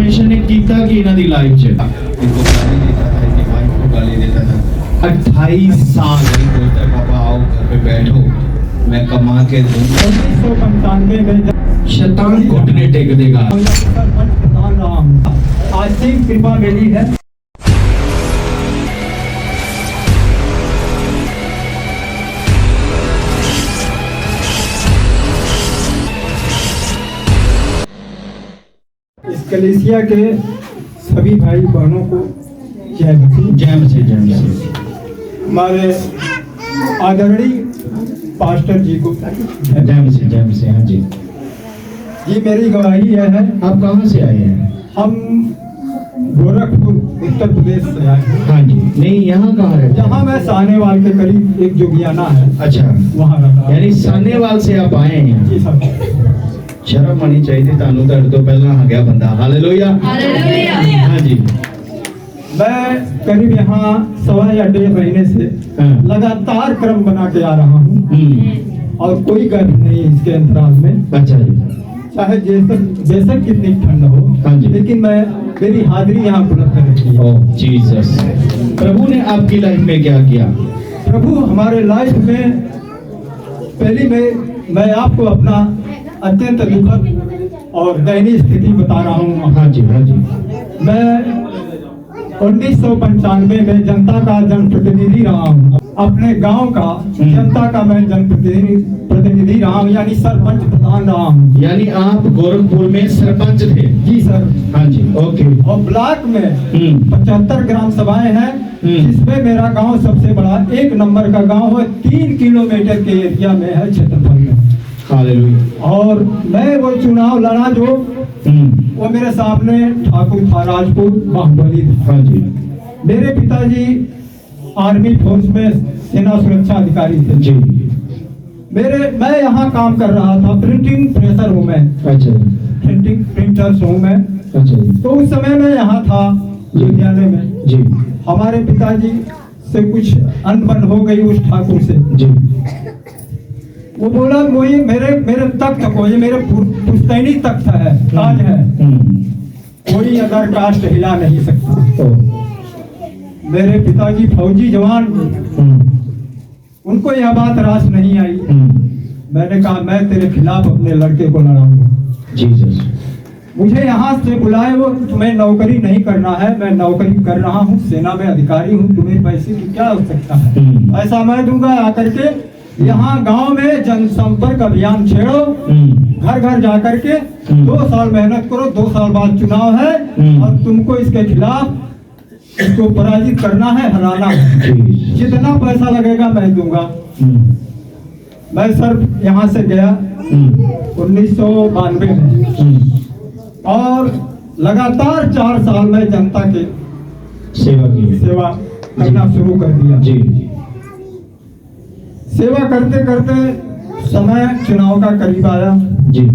परमेश्वर ने कीता कि इन्हां दी लाइफ च इनको गाली देता था, इनकी वाइफ को गाली देता था। 28 साल बोलता पापा आओ घर पे बैठो, मैं कमा के दूंगा। 1995 में शैतान घुटने टेक देगा। आशीष कृपा मिली है। इस कलीसिया के सभी भाई बहनों को जय मसीह। जय मसीह, जय मसीह। हमारे आदरणीय पास्टर जी को जय मसीह, जय मसीह। हाँ जी, जी मेरी गवाही यह है। आप कहाँ से आए हैं? हम गोरखपुर उत्तर प्रदेश से आए हैं। हाँ जी, नहीं यहाँ कहाँ रहते हैं? यहाँ मैं सानेवाल के करीब एक जोगियाना है, अच्छा, वहाँ रहता हूँ। यानी सानेवाल से आप आए हैं। जी सर। शर्म आनी चाहिए तानू तो पहला आ गया बंदा। Hallelujah, hallelujah. हाँ जी। मैं करीब यहाँ 1.5 या 1.5 महीने से हाँ। लगातार क्रम बना के आ रहा हूँ और कोई गर्व नहीं इसके अंतराल में। अच्छा जी, चाहे बेशक कितनी ठंड हो, हाँ जी। लेकिन मेरी हाजिरी यहाँ बुलंद रहती है। ओह जीसस। प्रभु ने आपकी लाइफ में क्या किया? प्रभु हमारे लाइफ में पहली मैं आपको अपना अत्यंत दुखद और दयनीय स्थिति बता रहा हूँ। हाँ जी, हाँ जी। मैं 1995 में जनता का जनप्रतिनिधि रहा हूँ। अपने गांव का जनता का मैं जनप्रतिनिधि रहा हूँ, यानी सरपंच प्रधान रहा हूँ। यानी आप गोरखपुर में सरपंच थे? जी सर। हाँ जी, ओके। और ब्लॉक में 75 ग्राम सभाएं हैं, जिसमें मेरा गांव सबसे बड़ा 1 नंबर का गांव है। 3 किलोमीटर के एरिया में है, क्षेत्रफल में। हालेलुया। और मैं वो चुनाव लड़ा जो वो मेरे सामने ठाकुर था, राजपूत बाहुबली था। हाँ जी। मेरे पिताजी आर्मी फोर्स में सेना सुरक्षा अधिकारी थे। जी। मैं यहाँ काम कर रहा था, प्रिंटिंग प्रेसर हूँ मैं। अच्छा। प्रिंटर्स हूँ मैं। अच्छा जी। तो उस समय मैं यहाँ था विद्यालय में। जी। हमारे पिताजी से कुछ अनबन हो गई उस ठाकुर से। जी। वो बोला वही मेरे तख्त को, ये मेरे पुश्तैनी तख्त है, ताज है, कोई अदर कास्ट हिला नहीं सकता। मेरे पिताजी फौजी जवान, उनको यह बात रास नहीं आई। मैंने कहा मैं तेरे खिलाफ अपने लड़के को लड़ाऊंगा। जीसस। मुझे यहाँ से बुलाए, वो तुम्हें नौकरी नहीं करना है, मैं नौकरी कर रहा हूँ, सेना में अधिकारी हूँ, तुम्हें पैसे की क्या आवश्यकता है, ऐसा मैं दूंगा। आकर के यहाँ गांव में जनसंपर्क अभियान छेड़ो, घर घर जाकर के 2 साल मेहनत करो, 2 साल बाद चुनाव है और तुमको इसके खिलाफ इसको पराजित करना है, हराना है। जितना पैसा लगेगा मैं दूंगा। मैं सर यहाँ से गया 1992 में और लगातार 4 साल में जनता के सेवा करना शुरू कर दिया। जी। सेवा करते करते समय चुनाव का करीब आया। जी।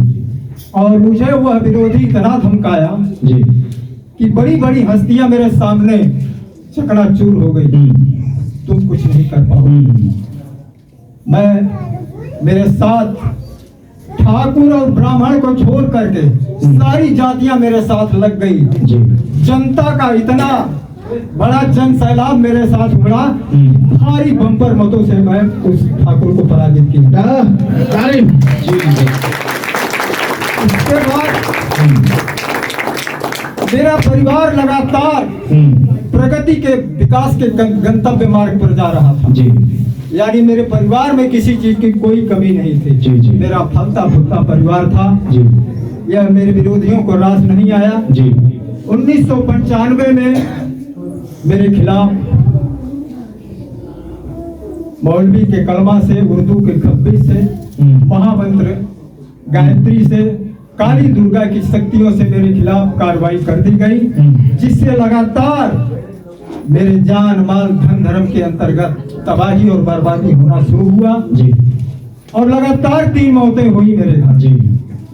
और मुझे वह विरोधी इतना धमकाया जी कि बड़ी बड़ी हस्तियां मेरे सामने चकनाचूर हो गई, तुम कुछ नहीं कर पाओगे। मेरे साथ ठाकुर और ब्राह्मण को छोड़ करके सारी जातियां मेरे साथ लग गई। जनता का इतना बड़ा जन सैलाब मेरे साथ उमड़ा, भारी बम्पर मतों से मैं उस ठाकुर को पराजित किया। उसके बाद मेरा परिवार लगातार प्रगति के विकास के गंतव्य मार्ग पर जा रहा था। जी। यानी मेरे परिवार में किसी चीज की कोई कमी नहीं थी। जी जी। मेरा फलता फूलता परिवार था। जी। यह मेरे विरोधियों को रास नहीं आया। जी। 1995 में मेरे खिलाफ मौलवी के कलमा से, उर्दू के खब्बी से, महामंत्र गायत्री से, काली दुर्गा की शक्तियों से मेरे खिलाफ कार्रवाई कर दी गई, जिससे लगातार मेरे जान माल धन धर्म के अंतर्गत तबाही और बर्बादी होना शुरू हुआ। जी। और लगातार 3 मौतें हुई मेरे घर। जी।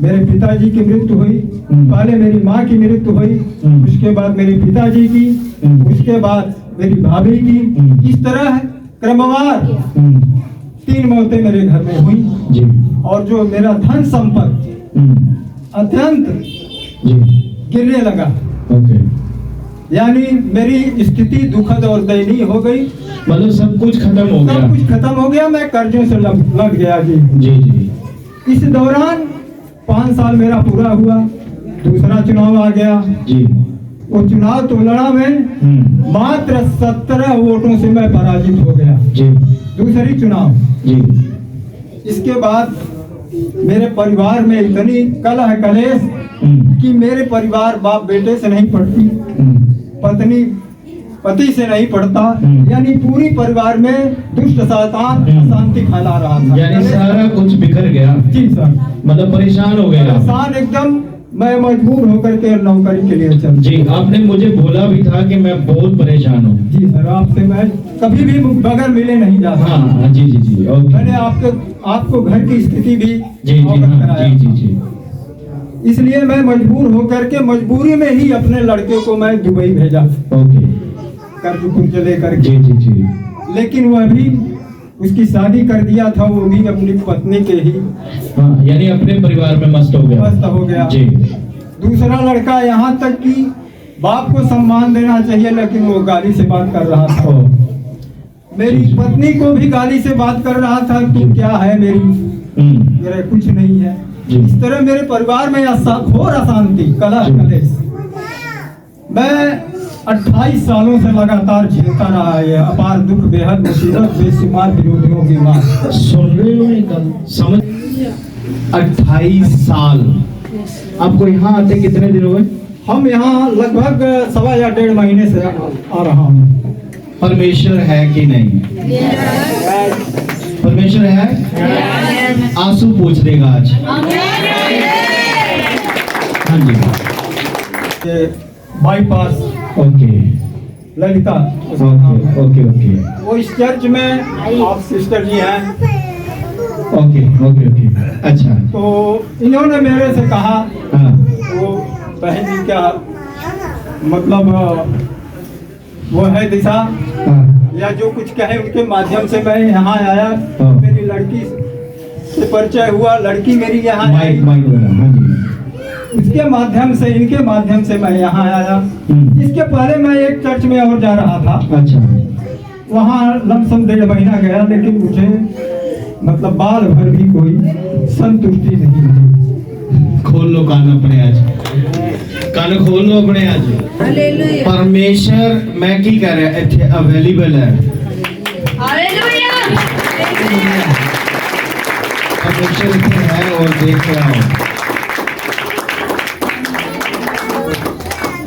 मेरे पिताजी की मृत्यु हुई, पहले मेरी माँ की मृत्यु हुई, उसके बाद मेरे पिताजी की, उसके बाद मेरी भाभी की। इस तरह क्रमवार 3 मौतें मेरे घर में हुई। जी। और जो मेरा धन संपत्ति अत्यंत गिरने लगा। ओके, यानी मेरी स्थिति दुखद और दयनीय हो गई। मतलब सब कुछ खत्म हो सब गया। कुछ खत्म हो गया, मैं कर्जों से लग गया जी। जी जी। इस दौरान 5 साल मेरा पूरा हुआ, दूसरा चुनाव आ गया। जी। वो चुनाव तो लड़ा मैं, मात्र 17 वोटों से मैं पराजित हो गया। जी दूसरी चुनाव। जी। इसके बाद मेरे परिवार में इतनी कलह कलेश कि मेरे परिवार बाप बेटे से नहीं पड़ती, पत्नी पति से नहीं पड़ता, यानी पूरी परिवार में दुष्ट शैतान अशांति फैला रहा था। यानी सारा कुछ बिखर गया। जी सर। मतलब परेशान हो गया। परेशान एकदम, मैं मजबूर होकर के नौकरी के लिए चल। जी, आपने मुझे बोला भी था कि मैं बहुत परेशान हूँ। जी सर, आपसे मैं कभी भी बगैर मिले नहीं जाता। हाँ जी जी जी। ओके। मैंने आपको घर की स्थिति भी जी जी अवगत हाँ कराया। जी जी जी। इसलिए मैं मजबूर होकर के मजबूरी में ही अपने लड़के को मैं दुबई भेजा, ओके। कर्ज कुर्ज लेकर के। जी जी जी। लेकिन वह भी, उसकी शादी कर दिया था, वो भी अपनी पत्नी के ही हाँ, यानी अपने परिवार में मस्त हो गया। मस्त हो गया। जी। दूसरा लड़का, यहाँ तक कि बाप को सम्मान देना चाहिए, लेकिन वो गाली से बात कर रहा था। ओ, मेरी जी, जी। पत्नी को भी गाली से बात कर रहा था, तू क्या है मेरी, मेरा कुछ नहीं है। जी। इस तरह मेरे परिवार में घोर अशांति, कलह जी। कलेश। मैं 28 सालों से लगातार झेलता रहा है ये अपार दुख, बेहद मुसीबत, बेशुमार विरोधियों की मार। सुन रहे हो ये गल? समझ। 28 साल। आपको यहाँ आते कितने दिन हुए? हम यहाँ लगभग 1.25 या 1.5 महीने से आ रहा हूँ। परमेश्वर है कि नहीं? परमेश्वर है? आंसू पूछ देगा आज। हाँ जी। ये bypass okay Lalita, okay okay okay वो इस चर्च में आप सिस्टर जी हैं। Okay okay okay. अच्छा। तो इन्होंने मेरे से कहा, हाँ वो बहन जी क्या मतलब वो है दिशा, हाँ या जो कुछ कहे उनके माध्यम से मैं यहाँ आया। हाँ। मेरी लड़की से परिचय हुआ, लड़की मेरी यहाँ आई। माइक माइक वाला। हाँ जी। इसके माध्यम से, इनके माध्यम से मैं यहाँ आया। इसके पहले मैं एक चर्च में और जा रहा था। अच्छा। वहाँ लमसम 1.5 महीना गया, लेकिन मुझे मतलब बाल भर भी कोई संतुष्टि नहीं मिली। खोल लो कान अपने आज, कान खोल लो अपने आज। परमेश्वर मैं की कह रहा इतने अवेलेबल है। परमेश्वर इतने है और देख रहा हूँ।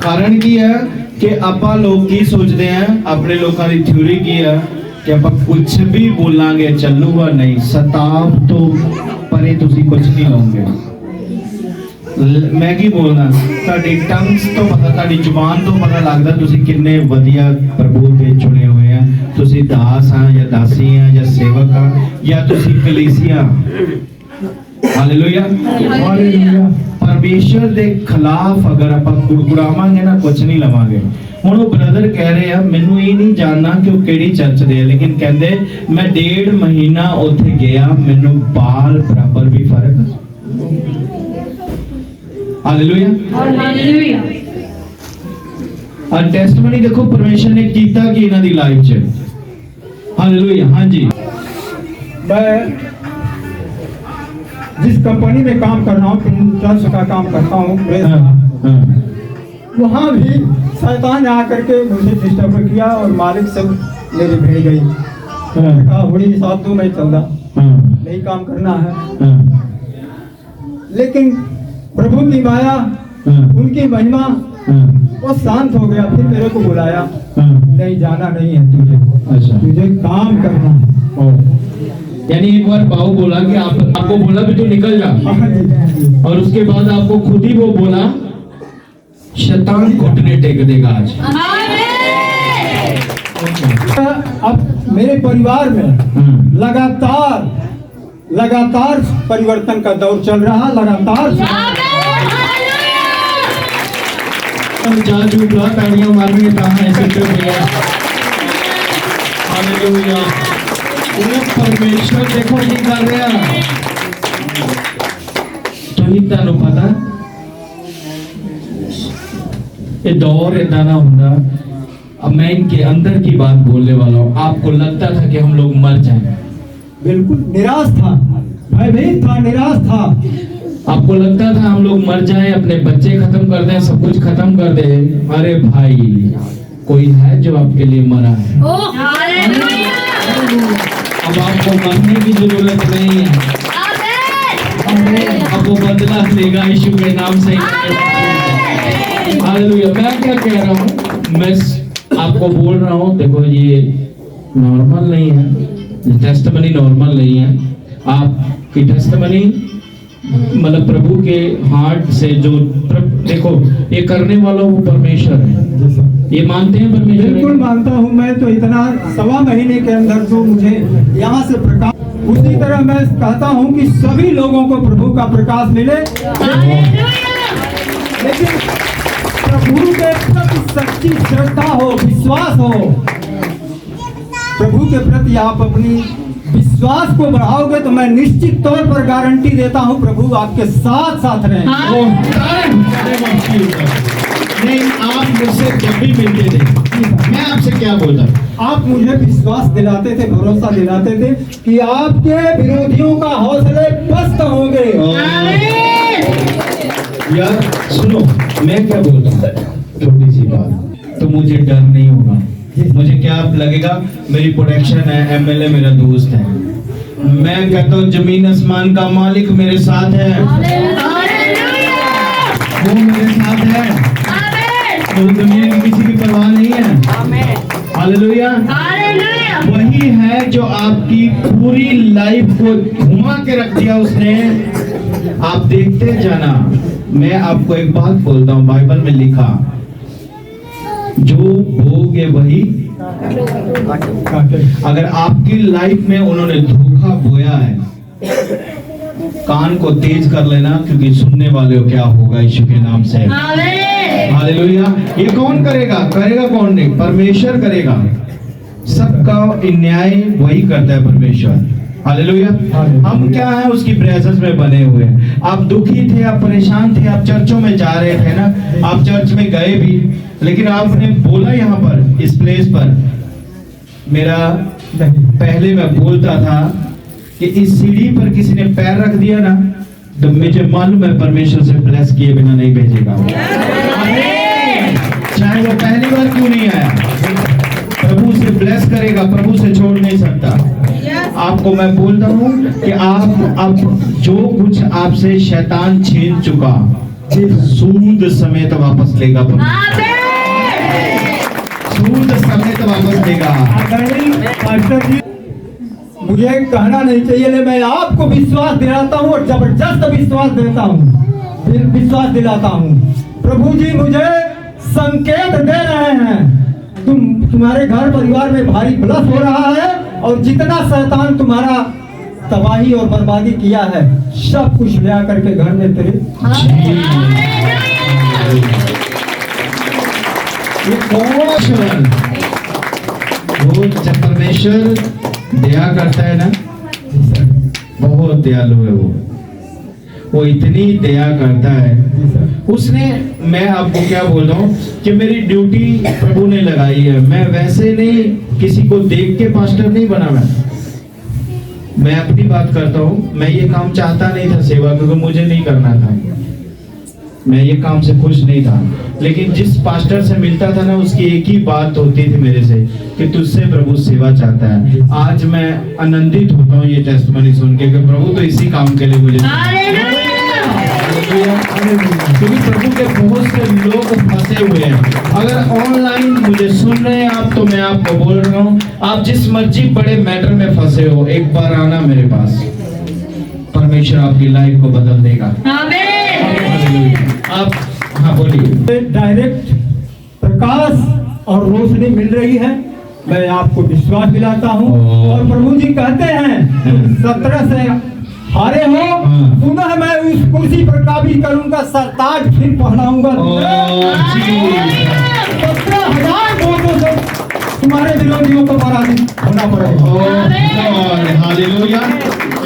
कारण की है कि ਆਪਾਂ ਲੋਕ ਕੀ ਸੋਚਦੇ ਆ, ਆਪਣੇ ਲੋਕਾਂ ਦੀ ਥਿਊਰੀ ਕੀ ਹੈ ਕਿ ਆਪਾਂ ਕੁਝ ਵੀ ਬੋਲਾਂਗੇ ਚੱਲੂਗਾ ਨਹੀਂ, ਸਤਾਪ ਤੋਂ ਪਰੇ ਤੁਸੀਂ ਕੁਝ ਨਹੀਂ ਲਓਗੇ। ਮੈਂ ਕੀ ਬੋਲਣਾ, ਤੁਹਾਡੀ ਟੰਗਸ ਤੋਂ ਪਤਾ, ਤੁਹਾਡੀ ਜ਼ੁਬਾਨ ਤੋਂ ਪਤਾ ਲੱਗਦਾ ਤੁਸੀਂ ਕਿੰਨੇ ਵਧੀਆ ਪ੍ਰਭੂ ਦੇ ਚੁਣੇ ਹੋਏ ਆ। ਤੁਸੀਂ ਦਾਸ ਆ ਜਾਂ ਦਾਸੀ ਆ ਜਾਂ ਸੇਵਕ ਆ ਜਾਂ ਤੁਸੀਂ ਕਲੀਸਿਆ। हालेलुया। हालेलुया। परमेश्वर के खिलाफ अगर आप गुड़गुड़ावांगे ना, कुछ नहीं लवांगे। हुण वो ब्रदर कह रहे हैं, मैनू ये नहीं जानना कि वो केड़ी चर्च दे, लेकिन कहंदे मैं 1.5 महीना उत्थे गया, मैनू बाल बराबर भी फर्क। हालेलुया। हालेलुया। और टेस्टमनी देखो परमेश्वर ने कीता कि इन्हां दी लाइफ च। हालेलुया। हाँ जी। मैं जिस कंपनी में काम कर रहा हूँ, चर्च का काम करता हूँ, प्रेस का, वहाँ भी शैतान ने आकर के मुझे डिस्टर्ब किया और मालिक से मेरी भेड़ गई। कहा बड़ी हिसाब दो, मैं चल रहा, नहीं काम करना है। लेकिन प्रभु की माया, उनकी महिमा, वो शांत हो गया। फिर मेरे को बुलाया, नहीं जाना नहीं है तुझे, अच्छा। तुझे काम करना है। यानी एक बार पाऊ बोला कि आपको बोला भी तू निकल जा, और उसके बाद आपको खुद ही वो बोला शैतान घुटने टेक देगा आज। अब मेरे परिवार में लगातार परिवर्तन का दौर चल रहा, लगातार जा झूठा ताड़ियां मारनी है ऐसे भैया। हालेलुया। परमेश्वर देखो ये कर रहा तो ही तुहानू पता ये दौर इतना ना होता। अब मैं इनके अंदर की बात बोलने वाला हूँ। आपको लगता था कि हम लोग मर जाएं, बिल्कुल निराश था, भयभीत था, निराश था। आपको लगता था हम लोग मर जाएं, अपने बच्चे खत्म कर दें, सब कुछ खत्म कर दें। अरे भाई, कोई है जो आपके लिए मरा है। अब आपको मरने की जरूरत नहीं है। अब वो बदला लेगा यीशु के नाम से। हालेलुया। मैं क्या कह रहा हूँ, मैं आपको बोल रहा हूँ, देखो ये नॉर्मल नहीं है, टेस्टमनी नॉर्मल नहीं है। आपकी टेस्टमनी मतलब प्रभु के हार्ट से जो देखो, ये करने वाला वो परमेश्वर है। ये मानते हैं परमेश्वर है? बिल्कुल मानता हूँ। मैं तो इतना 1.25 महीने के अंदर जो मुझे यहाँ से प्रकाश, उसी तरह मैं कहता हूँ कि सभी लोगों को प्रभु का प्रकाश मिले। लेकिन प्रभु के प्रति सच्ची श्रद्धा हो, विश्वास हो। प्रभु के प्रति आप अपनी विश्वास को बढ़ाओगे तो मैं निश्चित तौर पर गारंटी देता हूं प्रभु आपके साथ साथ रहें। नहीं, आप मुझसे जब भी मिलते थे, मैं आपसे क्या बोलता, आप मुझे विश्वास दिलाते थे, भरोसा दिलाते थे कि आपके विरोधियों का हौसले पस्त होंगे। यार सुनो, मैं क्या बोलता हूँ, छोटी सी बात, तो मुझे डर नहीं होगा। मुझे क्या लगेगा, मेरी प्रोटेक्शन है, एमएलए मेरा दोस्त है। मैं कहता हूँ जमीन आसमान का मालिक मेरे साथ है, वो मेरे साथ है, मुझे दुनिया की किसी की परवाह नहीं है। हालेलुया। वही है जो आपकी पूरी लाइफ को घुमा के रख दिया उसने। आप देखते जाना। मैं आपको एक बात बोलता हूँ, बाइबल में लिखा, जो बोगे वही। अगर आपकी लाइफ में उन्होंने धोखा बोया है, कान को तेज कर लेना, क्योंकि सुनने वाले को क्या होगा यीशु के नाम से। हालेलुया। ये कौन करेगा? करेगा कौन? नहीं, परमेश्वर करेगा। सबका न्याय वही करता है, परमेश्वर। हालेलुया। हम क्या है, उसकी प्रेजेंस में बने हुए हैं। आप दुखी थे, आप परेशान थे, आप चर्चों में जा रहे थे ना, आप चर्च में गए भी, लेकिन आपने बोला यहाँ पर, इस प्लेस पर, मेरा पहले मैं बोलता था कि इस सीढ़ी पर किसी ने पैर रख दिया ना, तो मुझे मालूम है परमेश्वर से ब्लेस किए बिना नहीं भेजेगा, चाहे वो पहली बार क्यों नहीं आया। प्रभु से ब्लेस करेगा, प्रभु से छोड़ नहीं सकता। आपको मैं बोलता हूँ कि आप अब जो कुछ आपसे शैतान छीन चुका, सूद समेत वापस लेगा, सूद समेत वापस देगा। पास्टर जी, मुझे कहना नहीं चाहिए, लेकिन मैं आपको विश्वास दिलाता हूँ और जबरदस्त विश्वास देता हूँ, विश्वास दिलाता हूँ। प्रभु जी मुझे संकेत दे रहे हैं, तुम्हारे घर परिवार में भारी ब्लस हो रहा है, और जितना शैतान तुम्हारा तबाही और बर्बादी किया है, सब कुछ ले आकर के घर में तेरे। वो जब परमेश्वर दया करता है ना, बहुत दयालु है वो इतनी दया करता है। उसने, मैं आपको क्या बोल रहा हूँ कि मेरी ड्यूटी प्रभु ने लगाई है। मैं वैसे नहीं, किसी को देख के पास्टर नहीं बना। मैं अपनी बात करता हूँ। मैं ये काम चाहता नहीं था, सेवा, क्योंकि मुझे नहीं करना था, मैं ये काम से खुश नहीं था। लेकिन जिस पास्टर से मिलता था ना, उसकी एक ही बात होती थी मेरे से कि तुझसे प्रभु सेवा चाहता है। आज मैं आनंदित होता हूँ ये टेस्टमनी सुन के कि प्रभु तो इसी काम के लिए मुझे, क्योंकि प्रभु के बहुत से लोग फंसे हुए हैं। अगर ऑनलाइन मुझे सुन रहे हैं आप, तो मैं आपको बोल रहा हूँ, आप जिस मर्जी बड़े मैटर में फंसे हो, एक बार आना मेरे पास, परमेश्वर आपकी लाइफ को बदल देगा। आप हाँ बोलिए। डायरेक्ट प्रकाश और रोशनी मिल रही है, मैं आपको विश्वास दिलाता हूँ। और प्रभु जी कहते हैं 17 से हारे हो, पुनः मैं उस कुर्सी पर काबिज करूंगा, सरताज फिर पहनाऊंगा। 17,000 वोटों से तुम्हारे विरोधियों को पराजित होना पड़ेगा। हालेलुया।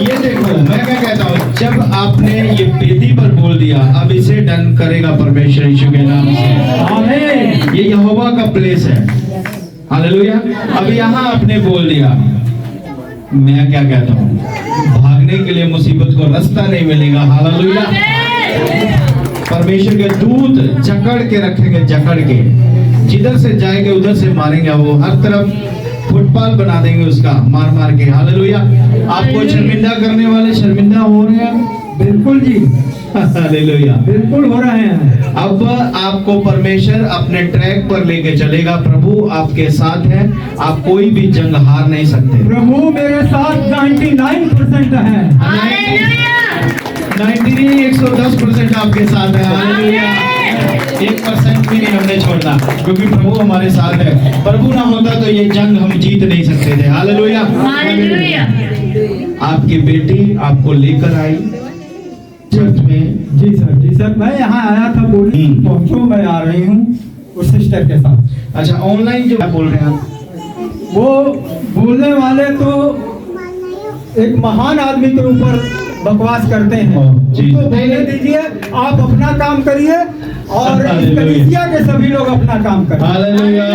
ये देखो, मैं क्या कहता हूँ, जब आपने ये बेदी पर बोल दिया, अब इसे डन करेगा परमेश्वर यीशु के नाम से। आमीन। ये यहोवा का प्लेस है। हालेलुया। अब यहाँ आपने बोल दिया, मैं क्या कहता हूँ, भागने के लिए मुसीबत को रास्ता नहीं मिलेगा। हालेलुया। परमेश्वर के दूत जकड़ के रखेंगे, जकड़ के जिधर से जाएंगे उधर से मारेंगे, वो हर तरफ फुटबॉल बना देंगे उसका, मार मार के। हालेलुया। आपको शर्मिंदा करने वाले शर्मिंदा हो रहे हैं। बिल्कुल जी, हालेलुया, बिल्कुल हो रहे हैं। अब आपको परमेश्वर अपने ट्रैक पर लेके चलेगा। प्रभु आपके साथ है, आप कोई भी जंग हार नहीं सकते। प्रभु मेरे साथ 99% है। 110% आपके साथ है। हालेलुया। 1% भी नहीं हमने छोड़ना, क्योंकि प्रभु हमारे साथ है। प्रभु ना होता तो ये जंग हम जीत नहीं सकते थे। हालेलुया। आपकी बेटी आपको लेकर आई चर्च में। जी सर, जी सर, मैं यहाँ आया था बोलने, पहुँचो, मैं आ रही हूँ उस सिस्टर के साथ। अच्छा, ऑनलाइन जो बोल रहे हैं आप, वो बोलने वाले तो एक महान आदमी के ऊपर बकवास करते हैं। जी। उनको बोलने दीजिए, आप अपना काम करिए और इस कलीसिया के सभी लोग अपना काम करें। हालेलुया।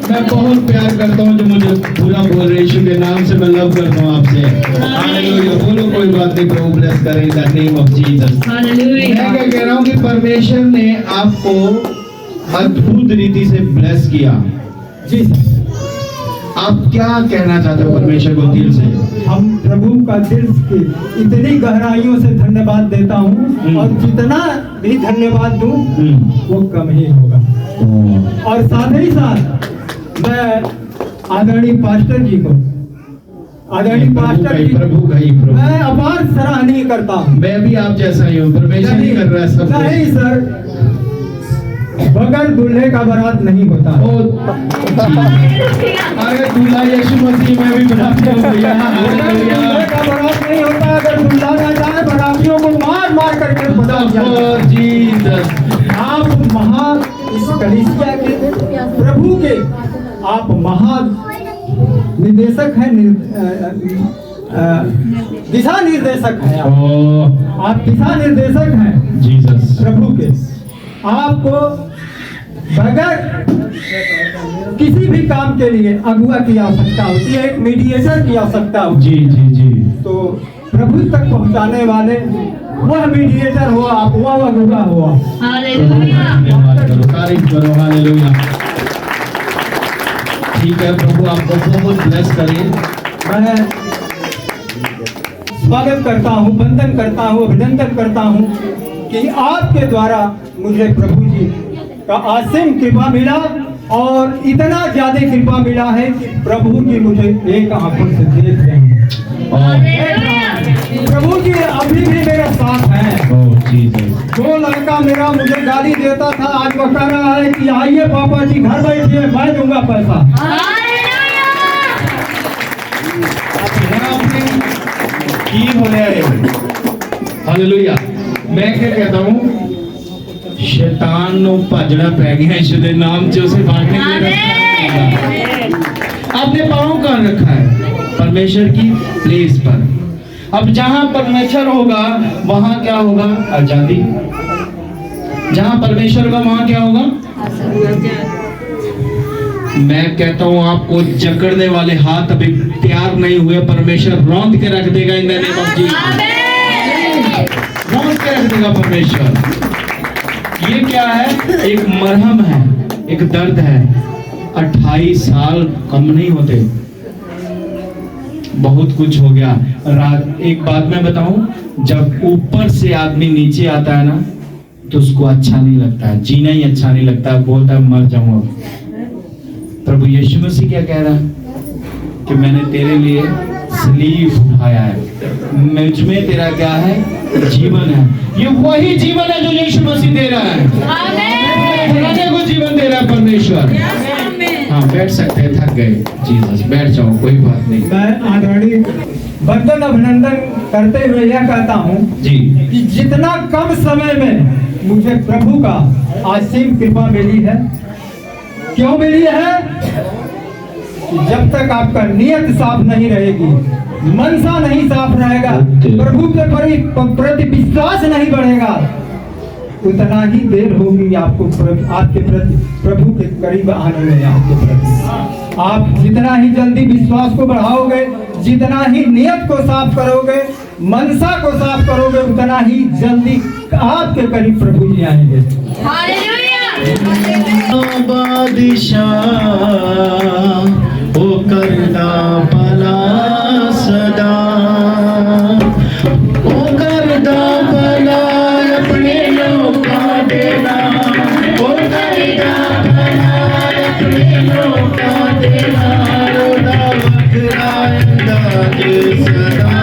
मैं बहुत प्यार करता हूँ जो मुझे पूरा बोल रहे, यीशु के नाम से मैं लव करता हूँ आपसे। हालेलुया। बोलो, कोई बात नहीं, प्रभु ब्लेस करे in the name of Jesus. मैं क्या कह रहा हूँ कि परमेश्वर ने आपको अद्भुत रीति से ब्लेस किया। जी, आप क्या कहना चाहते हो परमेश्वर को दिल से? हम प्रभु का दिल से इतनी गहराइयों से धन्यवाद देता हूँ, और जितना भी धन्यवाद दूं वो कम ही होगा। और साथ ही साथ मैं आदरणीय पास्टर जी को, आदरणीय पास्टर जी, प्रभु का ही प्रभु, मैं अपार सराहनीय करता हूँ। मैं भी आप जैसा ही हूँ। परमेश्वर नहीं कर रहा है सब कुछ। नहीं सर, बगैर दूल्हे का बारात नहीं होता। अरे दूल्हा यीशु मसीह में भी बरातियों को दूल्हे का बारात नहीं होता अगर दूल्हा ना जाए, बरातियों को मार मार करके बता जीसस। आप महा इस कलीसिया के प्रभु के आप महा निदेशक हैं, दिशा निर्देशक हैं। आप दिशा निर्देशक हैं जीसस प्रभु के। आपको बगैर किसी भी काम के लिए अगुआ की आवश्यकता होती है, एक मीडिएटर की आवश्यकता होती है। जी जी जी। तो प्रभु तक पहुंचाने वाले वह मीडिएटर हो, आप वह अगुआ हो। तारीफ करो। हालेलुया। ठीक है, प्रभु आपको बहुत ब्लेस करे। मैं स्वागत करता हूँ, वंदन करता हूँ, अभिनंदन करता हूँ कि आपके द्वारा मुझे प्रभु जी का असीम कृपा मिला, और इतना ज्यादा कृपा मिला है कि प्रभु जी मुझे एक आंखों से देख रहे हैं। प्रभु जी अभी भी मेरे साथ हैं। जो लड़का मेरा मुझे गाली देता था, आज वो कह रहा है कि आइए पापा जी घर बैठिए, मैं दूंगा पैसा। की बोले हालेलुया। मैं क्या कहता हूँ, शैतान नो भजना पै गया यीशु दे नाम से, उसे भागने के लिए आपने पाँव कहाँ रखा है? परमेश्वर की प्लेस पर। अब जहां परमेश्वर होगा वहां क्या होगा? आजादी। जहां परमेश्वर होगा वहां क्या होगा? मैं कहता हूं आपको जकड़ने वाले हाथ अभी तैयार नहीं हुए, परमेश्वर रौंद के रख देगा in the name of Jesus. रौंद के रख देगा परमेश्वर। ये क्या है? एक मरहम है, एक दर्द है। 28 साल कम नहीं होते, बहुत कुछ हो गया। रात एक बात मैं बताऊं, जब ऊपर से आदमी नीचे आता है ना तो उसको अच्छा नहीं लगता है, जीना ही अच्छा नहीं लगता है, बोलता है मर जाऊं अब। प्रभु यीशु मसीह क्या कह रहा है कि मैंने तेरे लिए सलीब उठाया है, मुझ में तेरा क्या है? जीवन है। ये वही जीवन है जो यीशु मसीह दे रहा है। आमीन। को जीवन दे रहा है परमेश्वर। हाँ, बैठ सकते हैं, थक गए। जीसस, बैठ जाओ, कोई बात नहीं। मैं आदरणीय वंदन अभिनंदन करते हुए यह कहता हूँ जी कि जितना कम समय में मुझे प्रभु का असीम कृपा मिली है। क्यों मिली है? जब तक आपका नियत साफ नहीं रहेगी, मनसा नहीं साफ रहेगा, प्रभु के प्रति विश्वास नहीं बढ़ेगा, उतना ही देर होगी आपको आपके प्रति प्रभु के करीब आने में। आपके प्रति आप जितना ही जल्दी विश्वास को बढ़ाओगे, जितना ही नियत को साफ करोगे, मनसा को साफ करोगे, उतना ही जल्दी आपके करीब प्रभु जी आएंगे। बादशाह ओ करदा भला सदा, ओ करदा भला अपने लोकां दे नाम, ओ करदा भला अपने लोकां दे नाम, ओदा वखरा अंदाज सदा।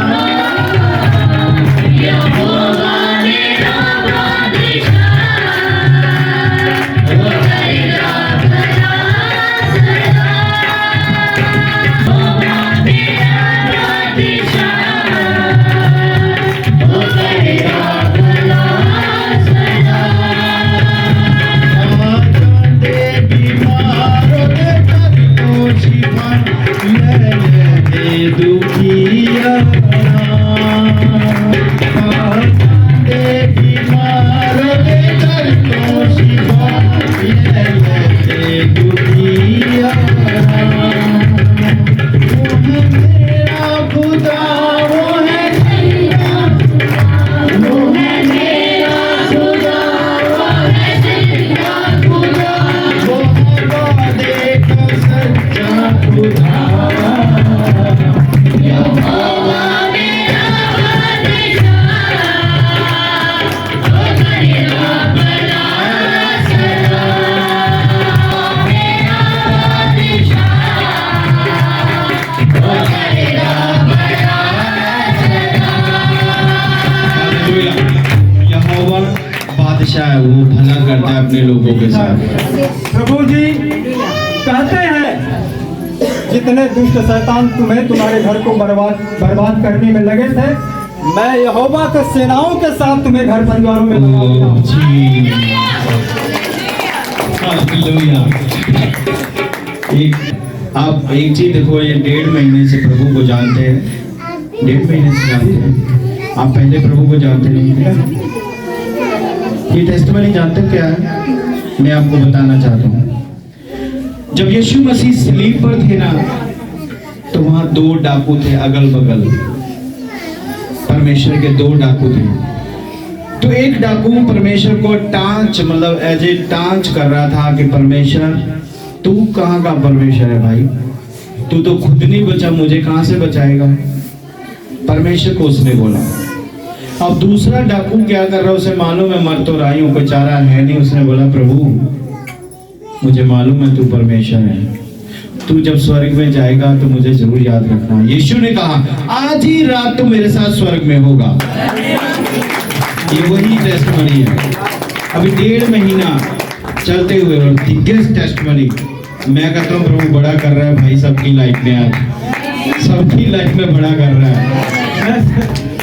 बादशाह है, वो भला करता है अपने लोगों के साथ। प्रभु जी कहते हैं जितने दुष्ट शैतान तुम्हें तुम्हारे घर को बर्बाद करने में लगे थे, मैं यहोवा के सेनाओं के साथ तुम्हें घर परिवारों में लगाऊंगा। हालेलुया। आप एक चीज देखो, ये 1.5 महीने से प्रभु को जानते हैं, 1.5 महीने से जानते हैं। आप पहले प्रभु को जानते नहीं थे। ये टेस्टमनी जानते हो क्या है? मैं आपको बताना चाहता हूँ। जब यीशु मसीह सलीब पर थे ना, तो वहां 2 डाकू थे अगल बगल, परमेश्वर के 2 डाकू थे। तो एक डाकू परमेश्वर को टांच मतलब एज ए टांच कर रहा था कि परमेश्वर तू कहाँ का परमेश्वर है भाई, तू तो खुद नहीं बचा, मुझे कहाँ से बचाएगा? परमेश्वर को उसने बोला। अब दूसरा डाकू क्या कर रहा है, उसे मालूम है मर तो रही हूं, कोई चारा है नहीं। उसने बोला प्रभु मुझे मालूम है तू परमेश्वर है, तू जब स्वर्ग में जाएगा तो मुझे जरूर याद रखना। यीशु ने कहा आज ही रात तो मेरे साथ स्वर्ग में होगा। ये वही टेस्टमनी है। अभी 1.5 महीना चलते हुए और बिगेस्ट टेस्टमनी मैं कहता हूँ प्रभु बड़ा कर रहा है भाई सबकी लाइफ में, आज सबकी लाइफ में बड़ा कर रहा है।